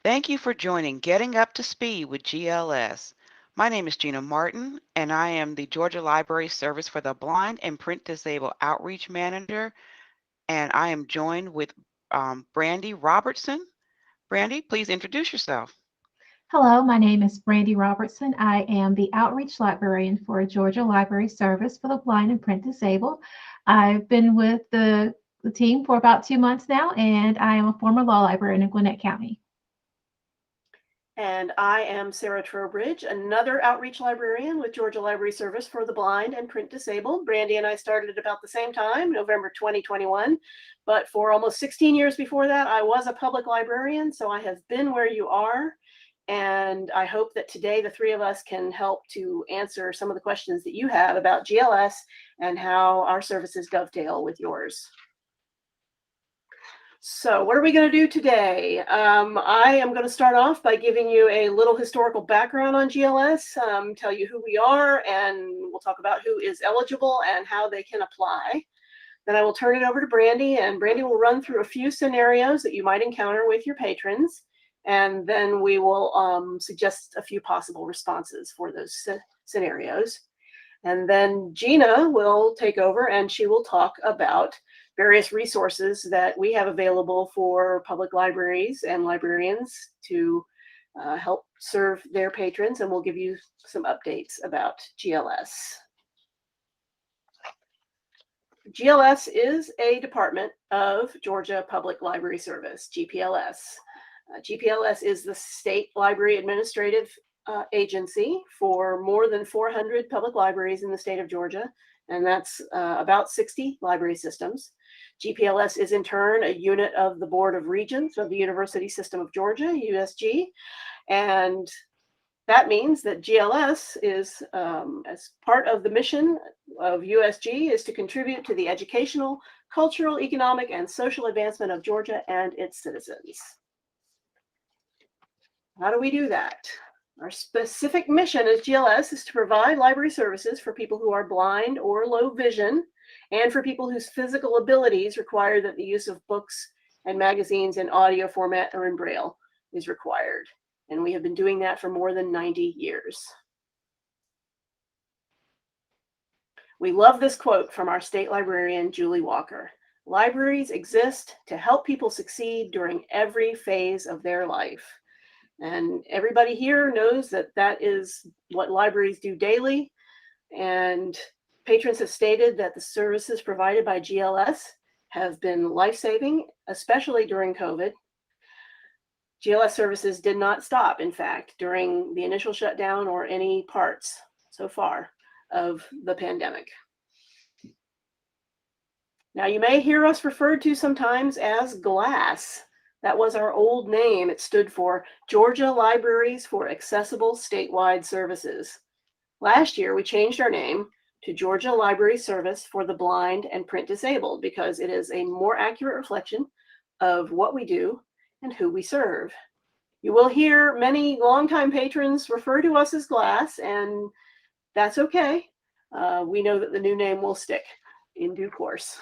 Thank you for joining Getting Up to Speed with GLS. My name is Gina Martin, and I am the Georgia Library Service for the Blind and Print Disabled Outreach Manager, and I am joined with Brandy Robertson. Brandy, please introduce yourself. Hello, my name is Brandy Robertson. I am the Outreach Librarian for Georgia Library Service for the Blind and Print Disabled. I've been with the team for about 2 months now, and I am a former law librarian in Gwinnett County. And I am Sarah Trowbridge, another outreach librarian with Georgia Library Service for the Blind and Print Disabled. Brandy and I started at about the same time, November 2021. But for almost 16 years before that, I was a public librarian, so I have been where you are. And I hope that today the three of us can help to answer some of the questions that you have about GLS and how our services dovetail with yours. So what are we going to do today? I am going to start off by giving you a little historical background on GLS, tell you who we are, and we'll talk about who is eligible and how they can apply. Then I will turn it over to Brandy, and Brandy will run through a few scenarios that you might encounter with your patrons, and then we will suggest a few possible responses for those scenarios. And then Gina will take over, and she will talk about various resources that we have available for public libraries and librarians to help serve their patrons, and we'll give you some updates about GLS. GLS is a department of Georgia Public Library Service, GPLS. GPLS is the state library administrative agency for more than 400 public libraries in the state of Georgia, and that's about 60 library systems. GPLS is in turn a unit of the Board of Regents of the University System of Georgia, USG, and that means that GLS is, as part of the mission of USG, is to contribute to the educational, cultural, economic, and social advancement of Georgia and its citizens. How do we do that? Our specific mission as GLS is to provide library services for people who are blind or low vision, and for people whose physical abilities require that the use of books and magazines in audio format or in Braille is required. And we have been doing that for more than 90 years. We love this quote from our state librarian, Julie Walker. Libraries exist to help people succeed during every phase of their life. And everybody here knows that that is what libraries do daily. And patrons have stated that the services provided by GLS have been life-saving, especially during COVID. GLS services did not stop, in fact, during the initial shutdown or any parts so far of the pandemic. Now, you may hear us referred to sometimes as GLASS. That was our old name. It stood for Georgia Libraries for Accessible Statewide Services. Last year, we changed our name to Georgia Library Service for the Blind and Print Disabled because it is a more accurate reflection of what we do and who we serve. You will hear many longtime patrons refer to us as GLASS, and that's okay. We know that the new name will stick in due course.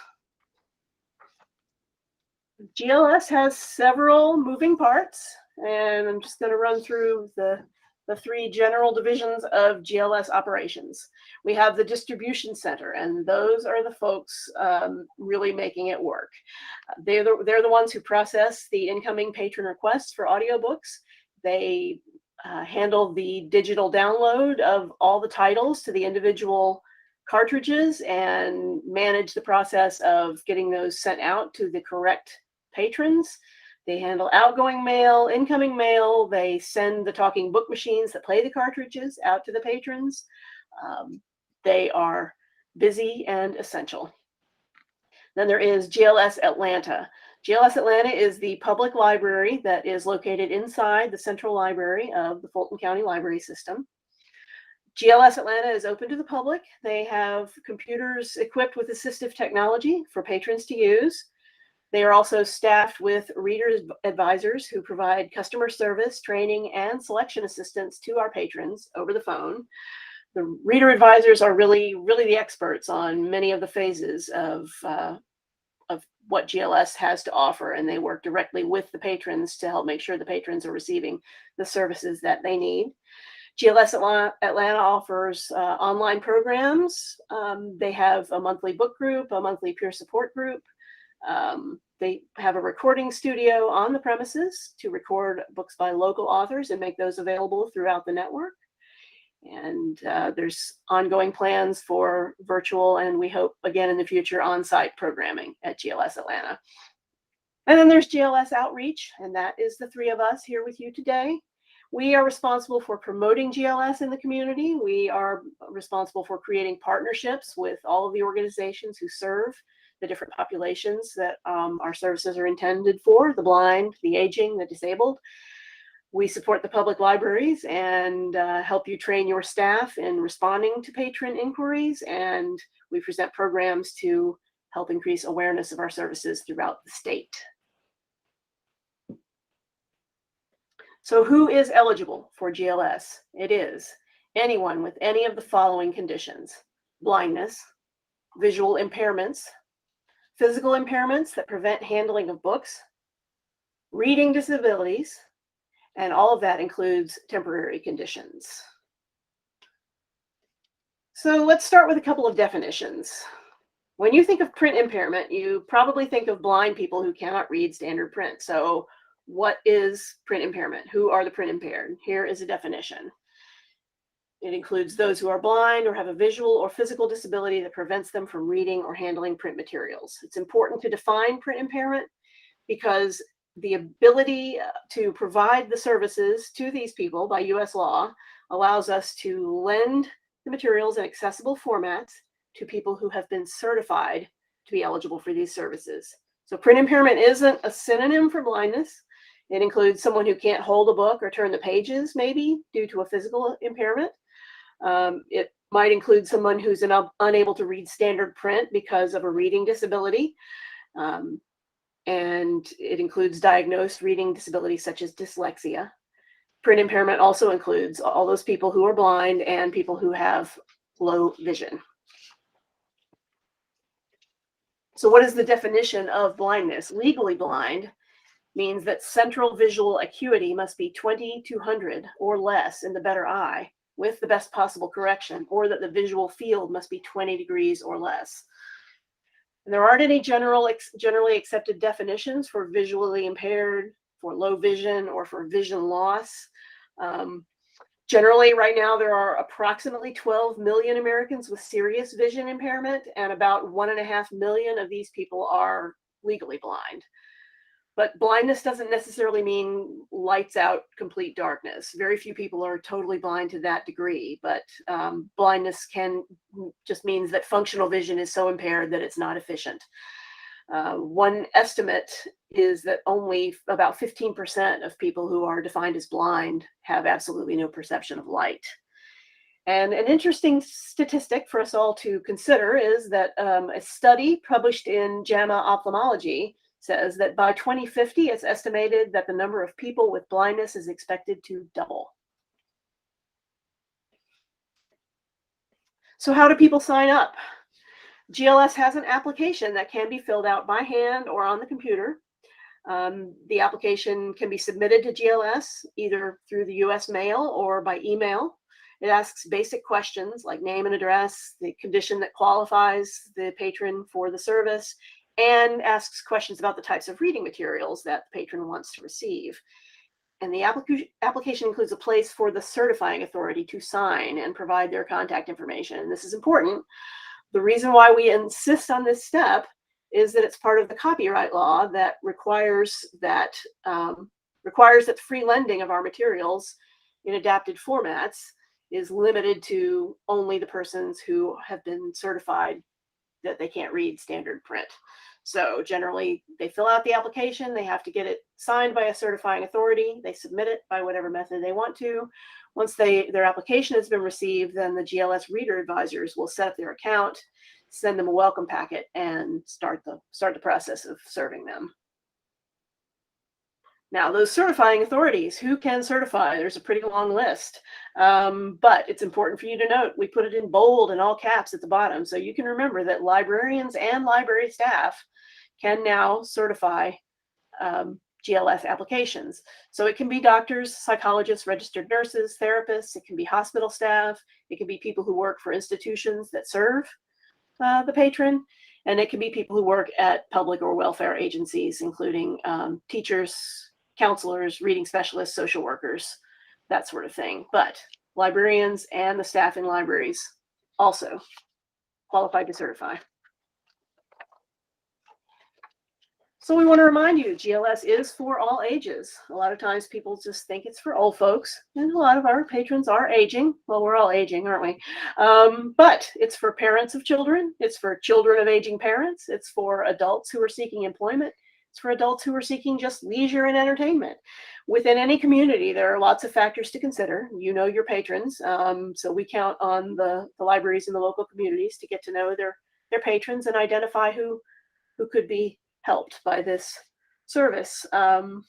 GLS has several moving parts, and I'm just going to run through the three general divisions of GLS Operations. We have the distribution center, and those are the folks really making it work. They're the ones who process the incoming patron requests for audiobooks. They handle the digital download of all the titles to the individual cartridges and manage the process of getting those sent out to the correct patrons. They handle outgoing mail, incoming mail. They send the talking book machines that play the cartridges out to the patrons. They are busy and essential. Then there is GLS Atlanta. GLS Atlanta is the public library that is located inside the central library of the Fulton County Library System. GLS Atlanta is open to the public. They have computers equipped with assistive technology for patrons to use. They are also staffed with reader advisors who provide customer service, training, and selection assistance to our patrons over the phone. The reader advisors are really the experts on many of the phases of what GLS has to offer, and they work directly with the patrons to help make sure the patrons are receiving the services that they need. GLS Atlanta offers online programs. They have a monthly book group, a monthly peer support group. They have a recording studio on the premises to record books by local authors and make those available throughout the network. And there's ongoing plans for virtual, and we hope again in the future, on-site programming at GLS Atlanta. And then there's GLS Outreach, and that is the three of us here with you today. We are responsible for promoting GLS in the community. We are responsible for creating partnerships with all of the organizations who serve the different populations that our services are intended for: the blind, the aging, the disabled. We support the public libraries and help you train your staff in responding to patron inquiries, and we present programs to help increase awareness of our services throughout the state. So who is eligible for GLS? It is anyone with any of the following conditions: blindness, visual impairments, physical impairments that prevent handling of books, reading disabilities, and all of that includes temporary conditions. So let's start with a couple of definitions. When you think of print impairment, you probably think of blind people who cannot read standard print. So what is print impairment? Who are the print impaired? Here is a definition. It includes those who are blind or have a visual or physical disability that prevents them from reading or handling print materials. It's important to define print impairment because the ability to provide the services to these people by US law allows us to lend the materials in accessible formats to people who have been certified to be eligible for these services. So print impairment isn't a synonym for blindness. It includes someone who can't hold a book or turn the pages, maybe due to a physical impairment. It might include someone who's unable to read standard print because of a reading disability. And it includes diagnosed reading disabilities such as dyslexia. Print impairment also includes all those people who are blind and people who have low vision. So what is the definition of blindness? Legally blind means that central visual acuity must be 20/200 or less in the better eye with the best possible correction, or that the visual field must be 20 degrees or less. And there aren't any generally accepted definitions for visually impaired, for low vision, or for vision loss. Generally, right now, there are approximately 12 million Americans with serious vision impairment, and about 1.5 million of these people are legally blind. But blindness doesn't necessarily mean lights out, complete darkness. Very few people are totally blind to that degree, but blindness just means that functional vision is so impaired that it's not efficient. One estimate is that only about 15% of people who are defined as blind have absolutely no perception of light. And an interesting statistic for us all to consider is that a study published in JAMA Ophthalmology says that by 2050, it's estimated that the number of people with blindness is expected to double. So how do people sign up? GLS has an application that can be filled out by hand or on the computer. The application can be submitted to GLS either through the US mail or by email. It asks basic questions like name and address, the condition that qualifies the patron for the service, and asks questions about the types of reading materials that the patron wants to receive. And the application includes a place for the certifying authority to sign and provide their contact information. And this is important. The reason why we insist on this step is that it's part of the copyright law that requires that free lending of our materials in adapted formats is limited to only the persons who have been certified that they can't read standard print. So generally, they fill out the application, they have to get it signed by a certifying authority, they submit it by whatever method they want to. Once their application has been received, then the GLS reader advisors will set up their account, send them a welcome packet, and start the process of serving them. Now, those certifying authorities, who can certify? There's a pretty long list, but it's important for you to note, we put it in bold and all caps at the bottom, so you can remember that librarians and library staff can now certify GLS applications. So it can be doctors, psychologists, registered nurses, therapists, it can be hospital staff, it can be people who work for institutions that serve the patron, and it can be people who work at public or welfare agencies, including teachers, counselors, reading specialists, social workers, that sort of thing. But librarians and the staff in libraries also qualified to certify. So we want to remind you, GLS is for all ages. A lot of times people just think it's for old folks, and a lot of our patrons are aging. Well, we're all aging, aren't we? But it's for parents of children. It's for children of aging parents. It's for adults who are seeking employment. It's for adults who are seeking just leisure and entertainment. Within any community, there are lots of factors to consider. You know your patrons, so we count on the libraries in the local communities to get to know their patrons and identify who could be helped by this service. And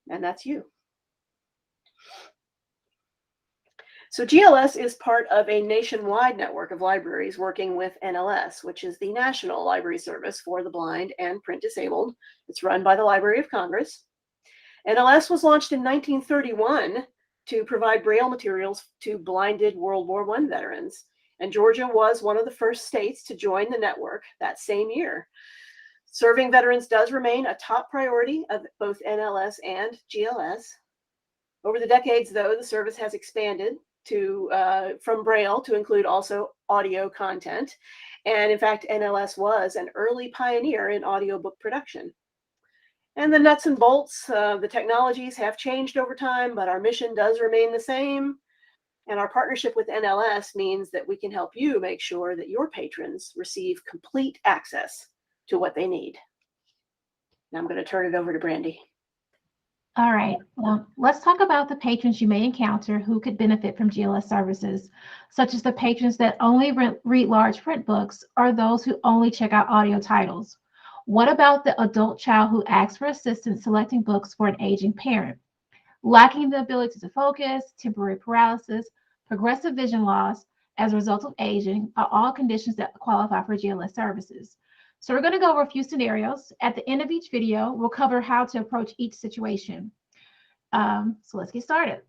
that's you. So GLS is part of a nationwide network of libraries working with NLS, which is the National Library Service for the Blind and Print Disabled. It's run by the Library of Congress. NLS was launched in 1931 to provide Braille materials to blinded World War I veterans. And Georgia was one of the first states to join the network that same year. Serving veterans does remain a top priority of both NLS and GLS. Over the decades, though, the service has expanded from Braille to include also audio content. And in fact, NLS was an early pioneer in audiobook production. And the nuts and bolts, the technologies have changed over time, but our mission does remain the same. And our partnership with NLS means that we can help you make sure that your patrons receive complete access to what they need. Now I'm going to turn it over to Brandy. All right, well, let's talk about the patrons you may encounter who could benefit from GLS services, such as the patrons that only read large print books or those who only check out audio titles. What about the adult child who asks for assistance selecting books for an aging parent? Lacking the ability to focus, temporary paralysis, progressive vision loss as a result of aging are all conditions that qualify for GLS services. So we're going to go over a few scenarios. At the end of each video, we'll cover how to approach each situation. So let's get started.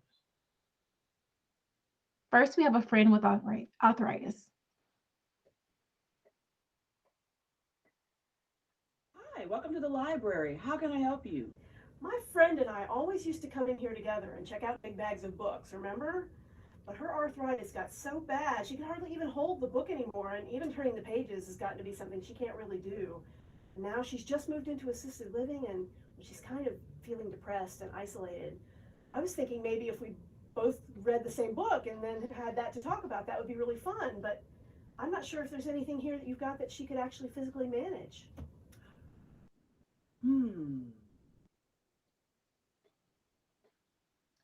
First, we have a friend with arthritis. Hi, welcome to the library. How can I help you? My friend and I always used to come in here together and check out big bags of books, remember? But her arthritis got so bad, she can hardly even hold the book anymore, and even turning the pages has gotten to be something she can't really do. And now she's just moved into assisted living, and she's kind of feeling depressed and isolated. I was thinking maybe if we both read the same book and then had that to talk about, that would be really fun, but I'm not sure if there's anything here that you've got that she could actually physically manage.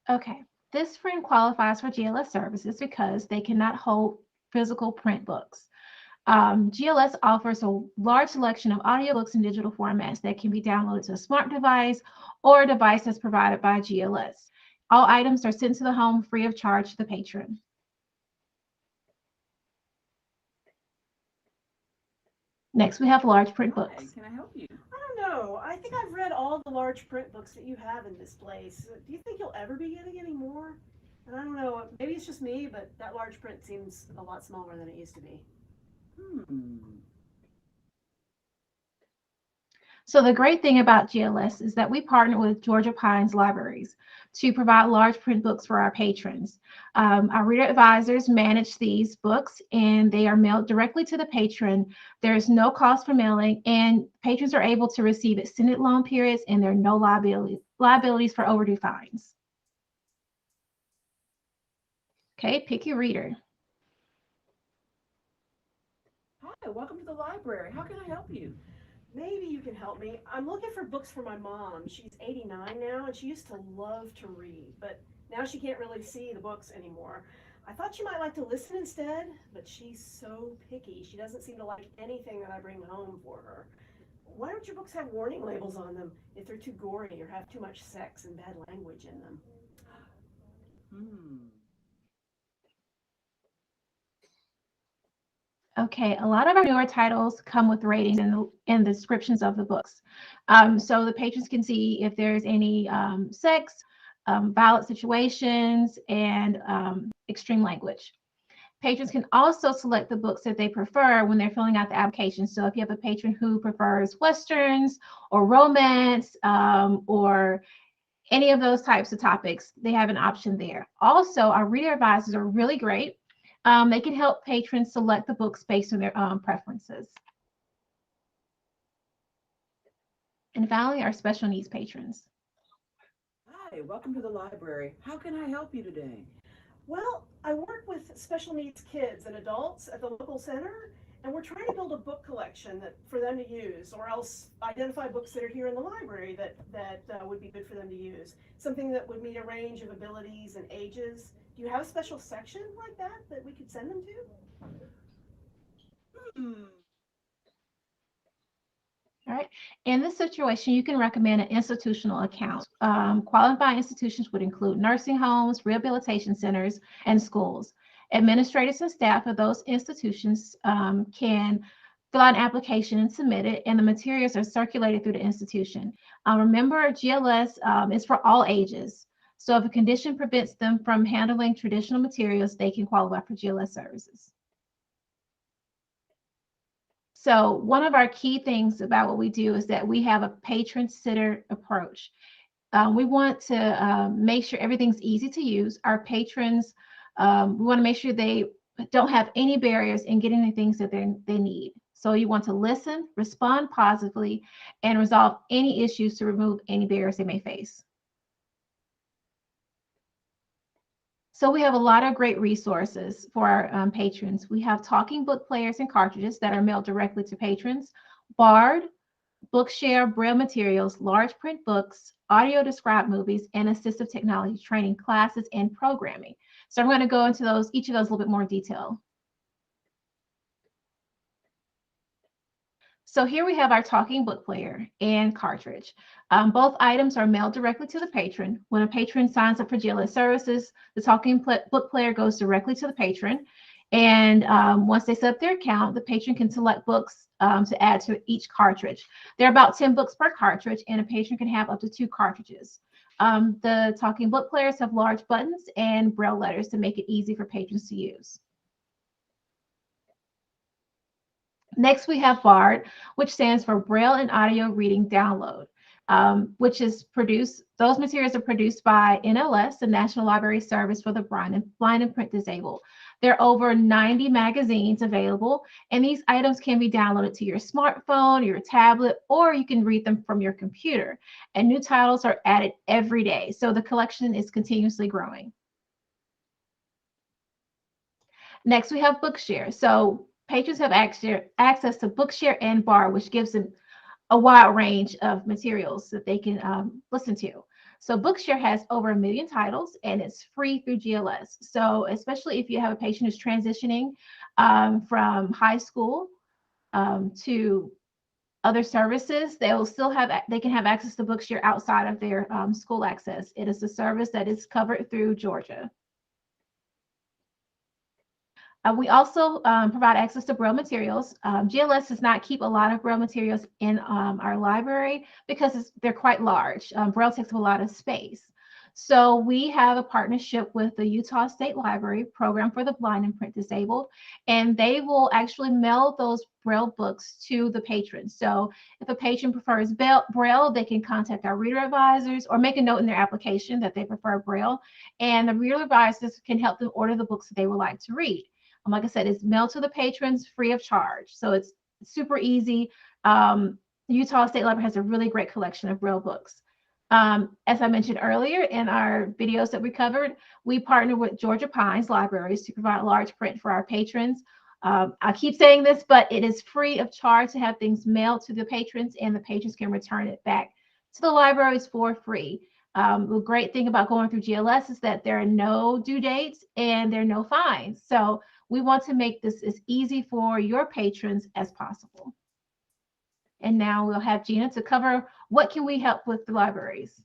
Okay, this friend qualifies for GLS services because they cannot hold physical print books. GLS offers a large selection of audiobooks in digital formats that can be downloaded to a smart device or a device that's provided by GLS. All items are sent to the home free of charge to the patron. Next, we have large print books. Hi, can I help you? I don't know. I think I've read all the large print books that you have in this place. Do you think you'll ever be getting any more? And I don't know, maybe it's just me, but that large print seems a lot smaller than it used to be. So the great thing about GLS is that we partner with Georgia Pines Libraries to provide large print books for our patrons. Our reader advisors manage these books and they are mailed directly to the patron. There is no cost for mailing and patrons are able to receive extended loan periods and there are no liabilities for overdue fines. Okay, pick your reader. Hi, welcome to the library. How can I help you? Maybe you can help me. I'm looking for books for my mom. She's 89 now, and she used to love to read, but now she can't really see the books anymore. I thought she might like to listen instead, but she's so picky. She doesn't seem to like anything that I bring home for her. Why don't your books have warning labels on them if they're too gory or have too much sex and bad language in them? Okay, a lot of our newer titles come with ratings and the descriptions of the books. So the patrons can see if there's any sex, violent situations, and extreme language. Patrons can also select the books that they prefer when they're filling out the application. So if you have a patron who prefers Westerns or romance or any of those types of topics, they have an option there. Also, our reader advisors are really great. They can help patrons select the books based on their preferences. And finally, our special needs patrons. Hi, welcome to the library. How can I help you today? Well, I work with special needs kids and adults at the local center, and we're trying to build a book collection for them to use, or else identify books that are here in the library that would be good for them to use. Something that would meet a range of abilities and ages. Do you have a special section like that we could send them to? Hmm. All right. In this situation, you can recommend an institutional account. Qualified institutions would include nursing homes, rehabilitation centers, and schools. Administrators and staff of those institutions can fill out an application and submit it, and the materials are circulated through the institution. Remember, GLS is for all ages. So if a condition prevents them from handling traditional materials, they can qualify for GLS services. So one of our key things about what we do is that we have a patron-centered approach. We want to make sure everything's easy to use. Our patrons, we want to make sure they don't have any barriers in getting the things that they need. So you want to listen, respond positively, and resolve any issues to remove any barriers they may face. So we have a lot of great resources for our patrons. We have talking book players and cartridges that are mailed directly to patrons, Bard, Bookshare, Braille Materials, large print books, audio described movies, and assistive technology training classes and programming. So I'm going to go into each of those a little bit more detail. So here we have our talking book player and cartridge. Both items are mailed directly to the patron. When a patron signs up for GLS services, the talking book player goes directly to the patron. And once they set up their account, the patron can select books to add to each cartridge. There are about 10 books per cartridge, and a patron can have up to 2 cartridges. The talking book players have large buttons and Braille letters to make it easy for patrons to use. Next, we have BARD, which stands for Braille and Audio Reading Download, which is those materials are produced by NLS, the National Library Service for the Blind and Print Disabled. There are over 90 magazines available, and these items can be downloaded to your smartphone, your tablet, or you can read them from your computer. And new titles are added every day, so the collection is continuously growing. Next, we have Bookshare. So patrons have access to Bookshare and BAR, which gives them a wide range of materials that they can listen to. So Bookshare has over 1 million titles, and it's free through GLS. So especially if you have a patient who's transitioning from high school to other services, they can have access to Bookshare outside of their school access. It is a service that is covered through Georgia. We also provide access to Braille materials. GLS does not keep a lot of Braille materials in our library because they're quite large. Braille takes up a lot of space. So we have a partnership with the Utah State Library Program for the Blind and Print Disabled, and they will actually mail those Braille books to the patrons. So if a patron prefers Braille, they can contact our reader advisors or make a note in their application that they prefer Braille, and the reader advisors can help them order the books that they would like to read. Like I said, it's mailed to the patrons free of charge. So it's super easy. Utah State Library has a really great collection of Braille books. As I mentioned earlier in our videos that we covered, we partner with Georgia Pines Libraries to provide large print for our patrons. I keep saying this, but it is free of charge to have things mailed to the patrons, and the patrons can return it back to the libraries for free. The great thing about going through GLS is that there are no due dates and there are no fines. So we want to make this as easy for your patrons as possible. And now we'll have Gina to cover what can we help with the libraries.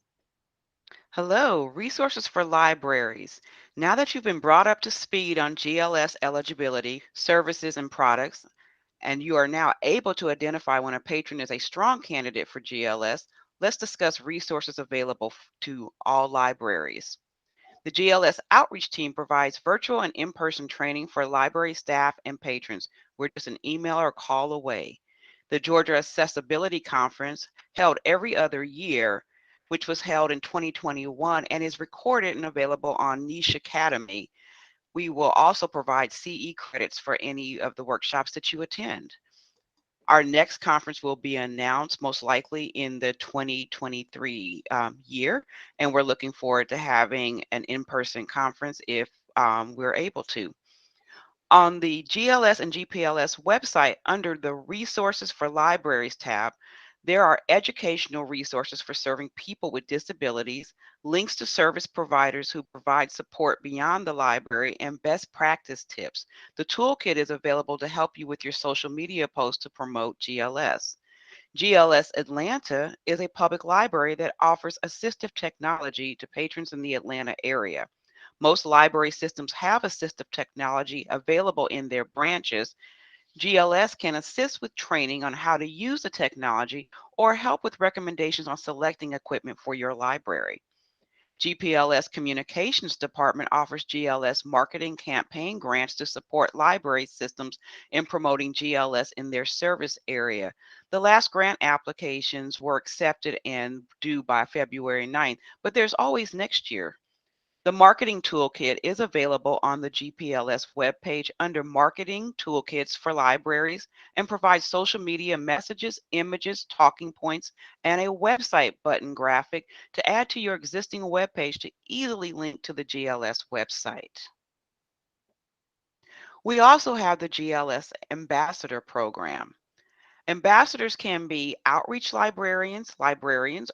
Hello, resources for libraries. Now that you've been brought up to speed on GLS eligibility, services, and products, and you are now able to identify when a patron is a strong candidate for GLS, let's discuss resources available to all libraries. The GLS outreach team provides virtual and in-person training for library staff and patrons. We're just an email or call away. The Georgia Accessibility Conference, held every other year, which was held in 2021 and is recorded and available on Niche Academy. We will also provide CE credits for any of the workshops that you attend. Our next conference will be announced most likely in the 2023 year, and we're looking forward to having an in-person conference if we're able to. On the GLS and GPLS website, under the Resources for Libraries tab, there are educational resources for serving people with disabilities, links to service providers who provide support beyond the library, and best practice tips. The toolkit is available to help you with your social media posts to promote GLS. GLS Atlanta is a public library that offers assistive technology to patrons in the Atlanta area. Most library systems have assistive technology available in their branches. GLS can assist with training on how to use the technology or help with recommendations on selecting equipment for your library. GPLS Communications Department offers GLS marketing campaign grants to support library systems in promoting GLS in their service area. The last grant applications were accepted and due by February 9th, but there's always next year. The marketing toolkit is available on the GPLS webpage under Marketing Toolkits for Libraries and provides social media messages, images, talking points, and a website button graphic to add to your existing webpage to easily link to the GLS website. We also have the GLS Ambassador program. Ambassadors can be outreach librarians,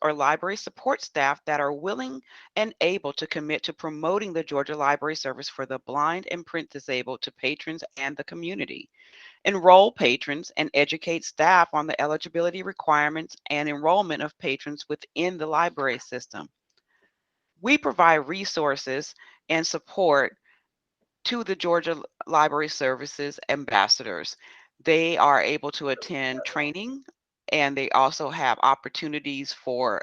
or library support staff that are willing and able to commit to promoting the Georgia Library Service for the blind and print disabled to patrons and the community. Enroll patrons and educate staff on the eligibility requirements and enrollment of patrons within the library system. We provide resources and support to the Georgia Library Services ambassadors. They are able to attend training, and they also have opportunities for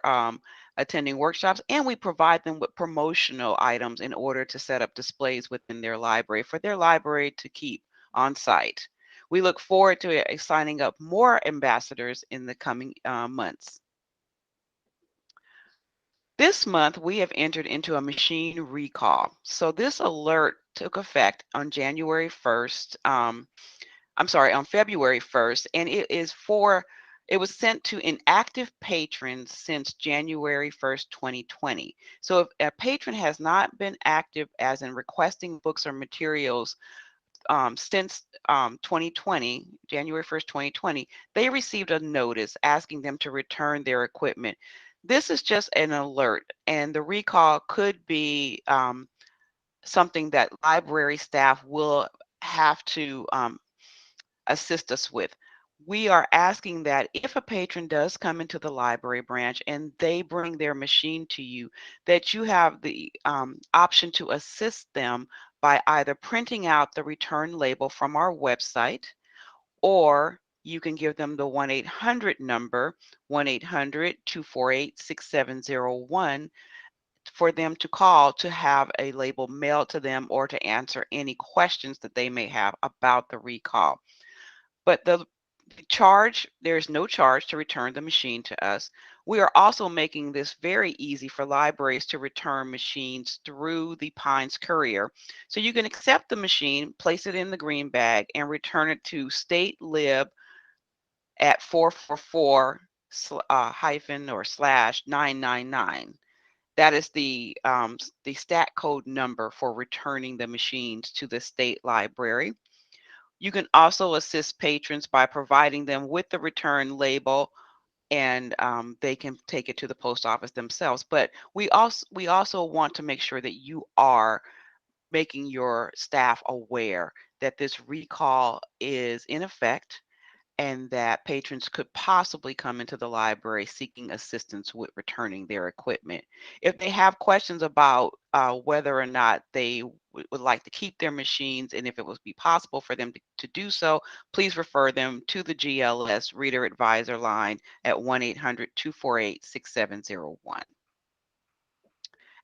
attending workshops, and we provide them with promotional items in order to set up displays within their library for their library to keep on site. We look forward to signing up more ambassadors in the coming months. This month, we have entered into a machine recall. So this alert took effect on January 1st. On February 1st, and it was sent to inactive patrons since January 1st, 2020. So if a patron has not been active as in requesting books or materials since 2020, January 1st, 2020, they received a notice asking them to return their equipment. This is just an alert, and the recall could be something that library staff will have to assist us with. We are asking that if a patron does come into the library branch and they bring their machine to you, that you have the option to assist them by either printing out the return label from our website, or you can give them the 1-800 number, 1-800-248-6701, for them to call to have a label mailed to them or to answer any questions that they may have about the recall. But there's no charge to return the machine to us. We are also making this very easy for libraries to return machines through the Pines Courier. So you can accept the machine, place it in the green bag, and return it to State Lib at 444 hyphen or slash 999. That is the stat code number for returning the machines to the state library. You can also assist patrons by providing them with the return label, and they can take it to the post office themselves. But we also want to make sure that you are making your staff aware that this recall is in effect and that patrons could possibly come into the library seeking assistance with returning their equipment. If they have questions about whether or not they would like to keep their machines, and if it would be possible for them to do so, please refer them to the GLS Reader Advisor line at 1-800-248-6701.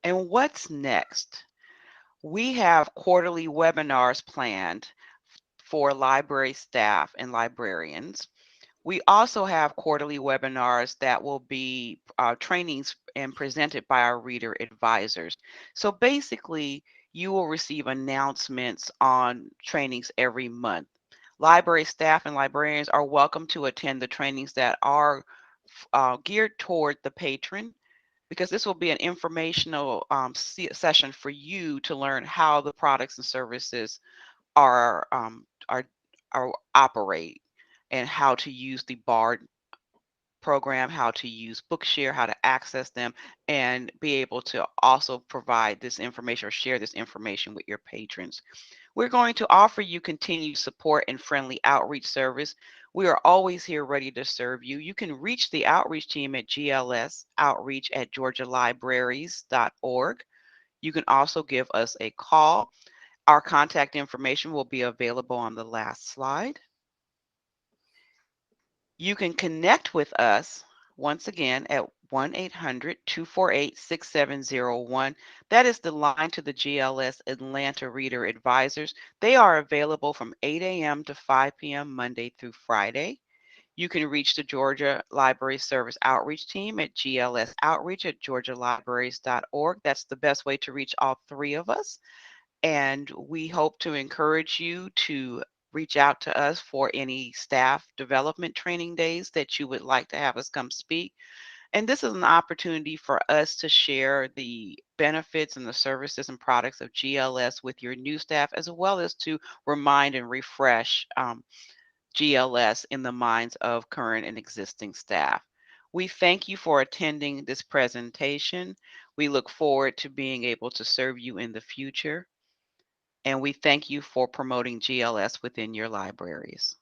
And what's next? We have quarterly webinars planned for library staff and librarians. We also have quarterly webinars that will be trainings and presented by our reader advisors. So basically, you will receive announcements on trainings every month. Library staff and librarians are welcome to attend the trainings that are geared toward the patron, because this will be an informational session for you to learn how the products and services are are operate, and how to use the BARD program, how to use Bookshare, how to access them, and be able to also provide this information or share this information with your patrons. We're going to offer you continued support and friendly outreach service. We are always here ready to serve you. You can reach the outreach team at glsoutreach@georgialibraries.org. You can also give us a call. Our contact information will be available on the last slide. You can connect with us once again at 1-800-248-6701. That is the line to the GLS Atlanta Reader Advisors. They are available from 8 a.m. to 5 p.m. Monday through Friday. You can reach the Georgia Library Service Outreach Team at glsoutreach@georgialibraries.org. That's the best way to reach all three of us. And we hope to encourage you to reach out to us for any staff development training days that you would like to have us come speak. And this is an opportunity for us to share the benefits and the services and products of GLS with your new staff, as well as to remind and refresh GLS in the minds of current and existing staff. We thank you for attending this presentation. We look forward to being able to serve you in the future. And we thank you for promoting GLS within your libraries.